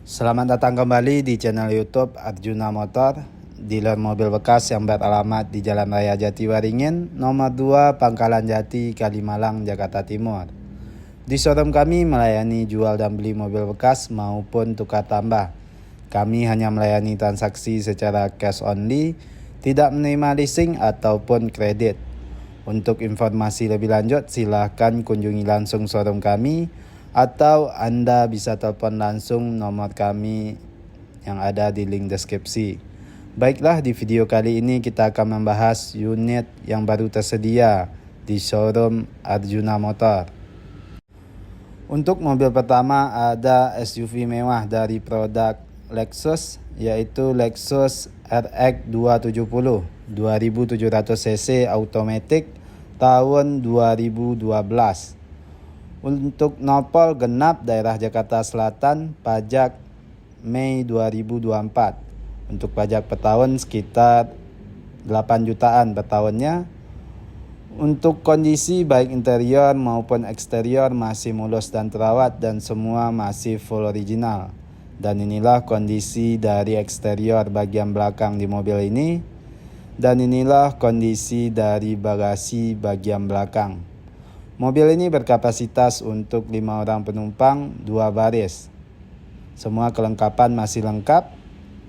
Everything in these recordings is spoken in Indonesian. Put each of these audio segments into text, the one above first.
Selamat datang kembali di channel YouTube Arjuna Motor, dealer mobil bekas yang beralamat di Jalan Raya Jatiwaringin, nomor 2, Pangkalan Jati, Kalimalang, Jakarta Timur. Di showroom kami melayani jual dan beli mobil bekas maupun tukar tambah. Kami hanya melayani transaksi secara cash only, tidak menerima leasing ataupun kredit. Untuk informasi lebih lanjut, silahkan kunjungi langsung showroom kami atau Anda bisa telepon langsung nomor kami yang ada di link deskripsi. Baiklah, di video kali ini kita akan membahas unit yang baru tersedia di showroom Arjuna Motor. Untuk mobil pertama ada SUV mewah dari produk Lexus, yaitu Lexus RX 270 2700 cc automatic tahun 2012. Untuk nopol genap daerah Jakarta Selatan, pajak Mei 2024. Untuk pajak per tahun sekitar 8 jutaan per tahunnya. Untuk kondisi baik interior maupun eksterior masih mulus dan terawat dan semua masih full original. Dan inilah kondisi dari eksterior bagian belakang di mobil ini. Dan inilah kondisi dari bagasi bagian belakang. Mobil ini berkapasitas untuk 5 orang penumpang, 2 baris. Semua kelengkapan masih lengkap.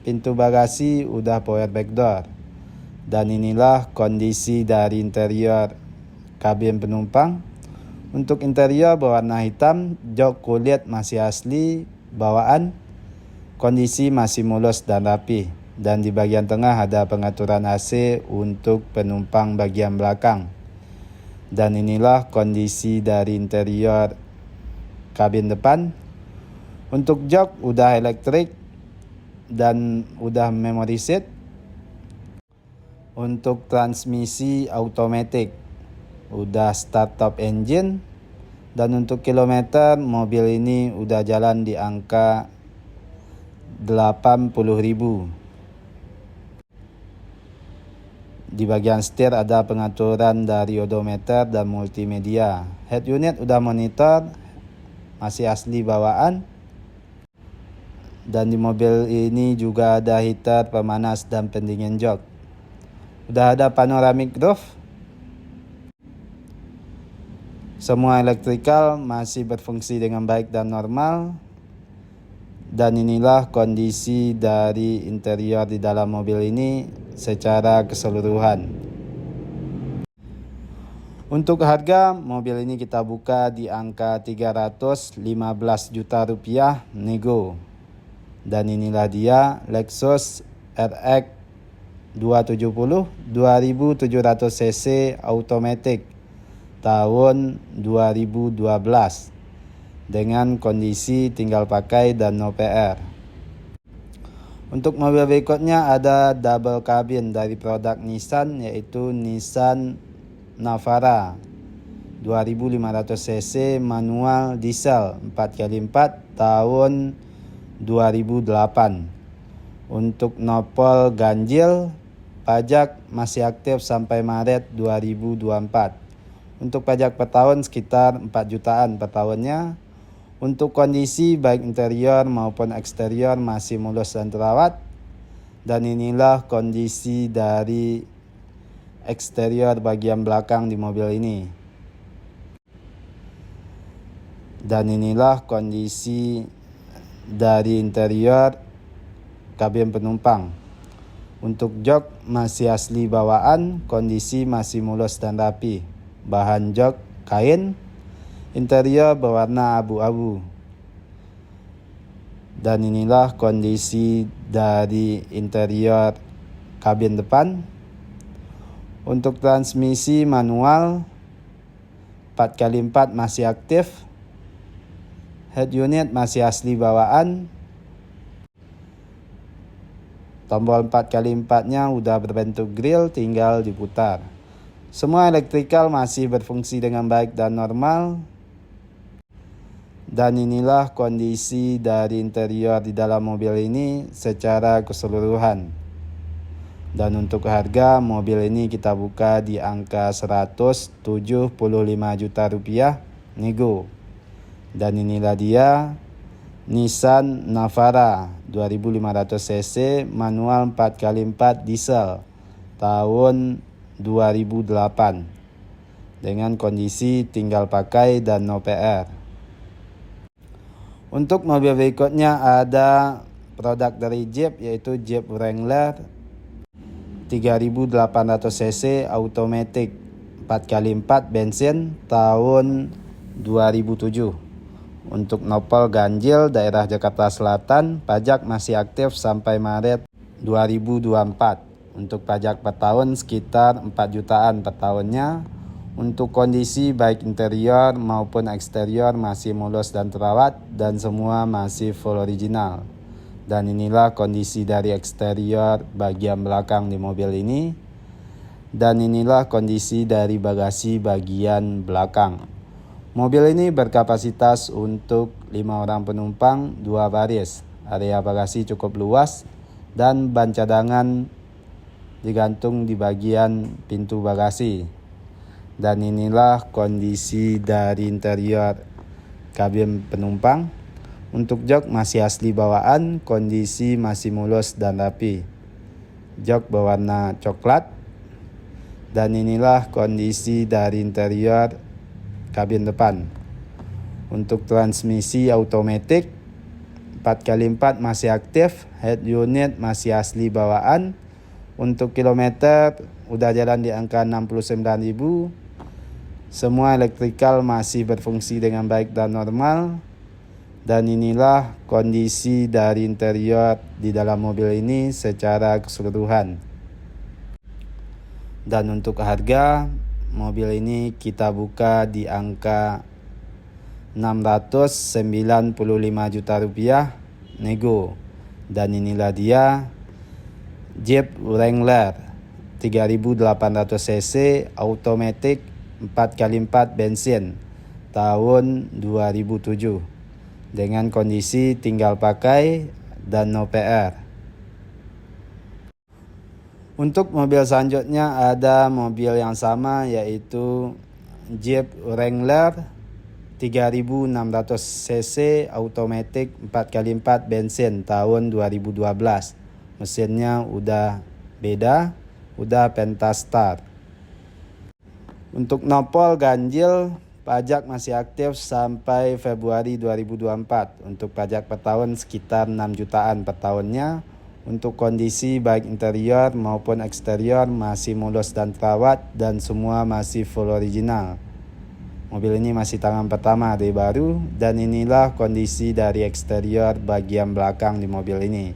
Pintu bagasi udah power back door. Dan inilah kondisi dari interior kabin penumpang. Untuk interior berwarna hitam, jok kulit masih asli bawaan. Kondisi masih mulus dan rapi. Dan di bagian tengah ada pengaturan AC untuk penumpang bagian belakang. Dan inilah kondisi dari interior kabin depan. Untuk jok udah elektrik dan udah memory seat. Untuk transmisi automatic udah start top engine. Dan untuk kilometer mobil ini udah jalan di angka 80.000. Di bagian setir ada pengaturan dari odometer dan multimedia. Head unit udah monitor, masih asli bawaan. Dan di mobil ini juga ada heater pemanas dan pendingin jok. Udah ada panoramic roof. Semua elektrikal masih berfungsi dengan baik dan normal. Dan inilah kondisi dari interior di dalam mobil ini secara keseluruhan. Untuk harga mobil ini kita buka di angka 315 juta rupiah nego. Dan inilah dia Lexus RX 270 2700 cc automatic tahun 2012 dengan kondisi tinggal pakai dan no PR. Untuk mobil berikutnya ada double cabin dari produk Nissan, yaitu Nissan Navara 2500 cc manual diesel 4x4 tahun 2008. Untuk nopol ganjil, pajak masih aktif sampai Maret 2024. Untuk pajak per tahun sekitar 4 jutaan per tahunnya. Untuk kondisi baik interior maupun eksterior masih mulus dan terawat. Dan inilah kondisi dari eksterior bagian belakang di mobil ini. Dan inilah kondisi dari interior kabin penumpang. Untuk jok masih asli bawaan, kondisi masih mulus dan rapi. Bahan jok kain. Interior berwarna abu-abu. Dan inilah kondisi dari interior kabin depan. Untuk transmisi manual 4x4 masih aktif. Head unit masih asli bawaan. Tombol 4x4-nya udah berbentuk grill, tinggal diputar. Semua elektrikal masih berfungsi dengan baik dan normal. Dan inilah kondisi dari interior di dalam mobil ini secara keseluruhan. Dan untuk harga mobil ini kita buka di angka 175 juta rupiah nego. Dan inilah dia Nissan Navara 2500 cc manual 4x4 diesel tahun 2008 dengan kondisi tinggal pakai dan no PR. Untuk mobil berikutnya ada produk dari Jeep, yaitu Jeep Wrangler 3800 cc automatic 4x4 bensin tahun 2007. Untuk nopol ganjil daerah Jakarta Selatan, pajak masih aktif sampai Maret 2024. Untuk pajak per tahun sekitar 4 jutaan per tahunnya. Untuk kondisi baik interior maupun eksterior masih mulus dan terawat dan semua masih full original. Dan inilah kondisi dari eksterior bagian belakang di mobil ini. Dan inilah kondisi dari bagasi bagian belakang. Mobil ini berkapasitas untuk 5 orang penumpang 2 baris. Area bagasi cukup luas dan ban cadangan digantung di bagian pintu bagasi. Dan inilah kondisi dari interior kabin penumpang. Untuk jok masih asli bawaan, kondisi masih mulus dan rapi. Jok berwarna coklat. Dan inilah kondisi dari interior kabin depan. Untuk transmisi automatic 4x4 masih aktif, head unit masih asli bawaan. Untuk kilometer udah jalan di angka 69.000. Semua elektrikal masih berfungsi dengan baik dan normal. Dan inilah kondisi dari interior di dalam mobil ini secara keseluruhan. Dan untuk harga mobil ini kita buka di angka 695 juta rupiah nego. Dan inilah dia Jeep Wrangler 3800 cc automatic 4x4 bensin tahun 2007 dengan kondisi tinggal pakai dan no PR. Untuk mobil selanjutnya ada mobil yang sama, yaitu Jeep Wrangler 3600 cc automatic 4x4 bensin tahun 2012. Mesinnya udah beda, udah pentastar. Untuk nopol ganjil, pajak masih aktif sampai Februari 2024. Untuk pajak per tahun sekitar 6 jutaan per tahunnya. Untuk kondisi baik interior maupun eksterior masih mulus dan terawat dan semua masih full original. Mobil ini masih tangan pertama dari baru. Dan inilah kondisi dari eksterior bagian belakang di mobil ini.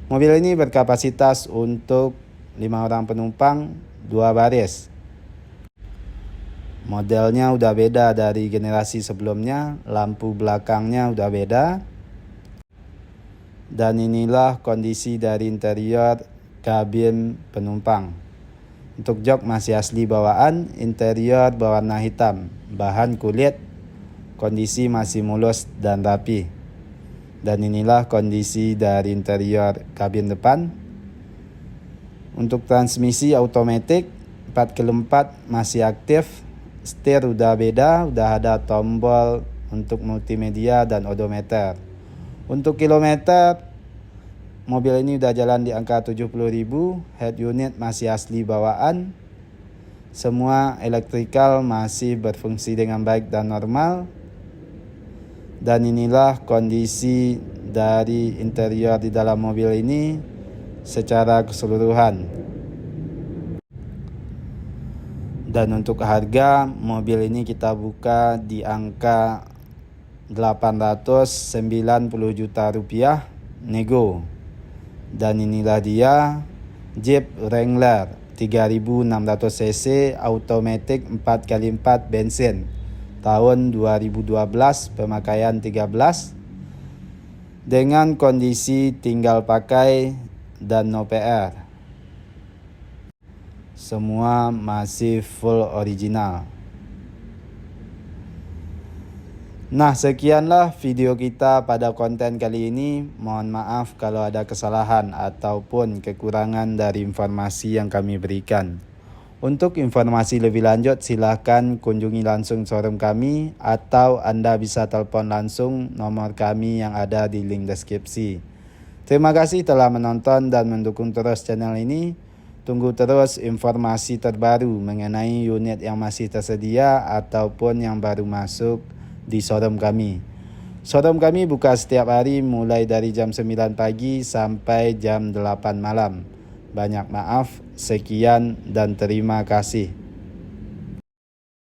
Mobil ini berkapasitas untuk 5 orang penumpang 2 baris. Modelnya udah beda dari generasi sebelumnya. Lampu belakangnya udah beda. Dan inilah kondisi dari interior kabin penumpang. Untuk jok masih asli bawaan, interior berwarna hitam, bahan kulit, kondisi masih mulus dan rapi. Dan inilah kondisi dari interior kabin depan. Untuk transmisi automatic 4x4 masih aktif. Setir udah beda, udah ada tombol untuk multimedia dan odometer. Untuk kilometer, mobil ini udah jalan di angka 70.000, head unit masih asli bawaan. Semua elektrikal masih berfungsi dengan baik dan normal. Dan inilah kondisi dari interior di dalam mobil ini secara keseluruhan. Dan untuk harga mobil ini kita buka di angka 890 juta rupiah nego. Dan inilah dia Jeep Wrangler 3600 cc automatic 4x4 bensin tahun 2012 pemakaian 13 dengan kondisi tinggal pakai dan no PR. Semua masih full original. Nah, sekianlah video kita pada konten kali ini. Mohon maaf kalau ada kesalahan ataupun kekurangan dari informasi yang kami berikan. Untuk informasi lebih lanjut silahkan kunjungi langsung showroom kami atau Anda bisa telepon langsung nomor kami yang ada di link deskripsi. Terima kasih telah menonton dan mendukung terus channel ini. Tunggu terus informasi terbaru mengenai unit yang masih tersedia ataupun yang baru masuk di showroom kami. Showroom kami buka setiap hari mulai dari jam 9 pagi sampai jam 8 malam. Banyak maaf, sekian dan terima kasih.